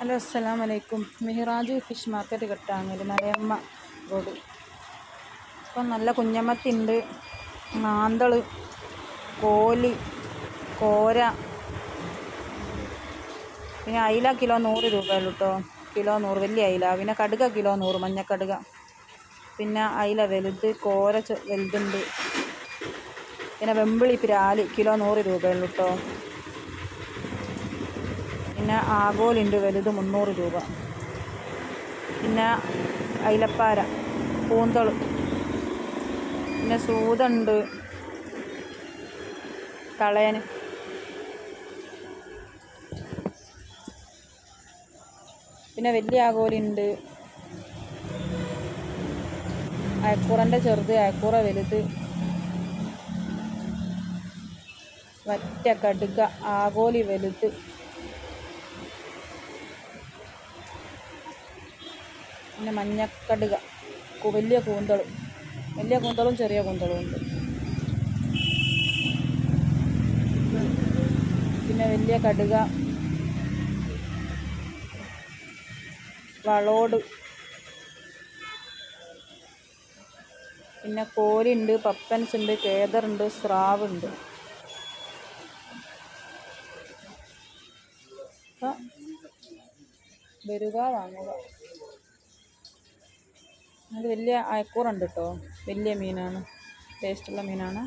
Hello അസ്സലാമു അലൈക്കും. Mihraj fish market Kattangal Malayamma road. ഇപ്പം നല്ല കുഞ്ഞമത്തിണ്ട്, മാന്തൾ, കോലി, കോര, പിന്നെ അയില കിലോ 100 രൂപയുള്ളൂ കേട്ടോ. കിലോ 100 വലിയ അയില. പിന്നെ കടുക കിലോ 100 മഞ്ഞക്കടുക. പിന്നെ അയില വലുത്, കോര വലുതുണ്ട്. പിന്നെ വെമ്പിളി പിരാല് കിലോ 100 രൂപയുള്ളൂ കേട്ടോ. പിന്നെ ആഗോലുണ്ട് വലുത് 300 രൂപ. പിന്നെ അയിലപ്പാര, കൂന്തൾ, പിന്നെ സൂതുണ്ട്, കളയൻ, പിന്നെ വലിയ ആഗോലുണ്ട്, അയക്കൂറൻ്റെ ചെറുത്, അയക്കൂറ വലുത്, വറ്റ, കടുക, ആഗോലി വലുത്, പിന്നെ മഞ്ഞക്കടുക, വലിയ കൂന്തളും ചെറിയ കൂന്തളും ഉണ്ട്. പിന്നെ വലിയ കടുക, വളോട്, പിന്നെ കോലുണ്ട്, പപ്പൻസ് ഉണ്ട്, കേദറുണ്ട്, സ്രാവുണ്ട്. അപ്പം വരിക, വാങ്ങുക. അത് വലിയ അയക്കൂറുണ്ട് കേട്ടോ. വലിയ മീനാണ്, ടേസ്റ്റുള്ള മീനാണ്.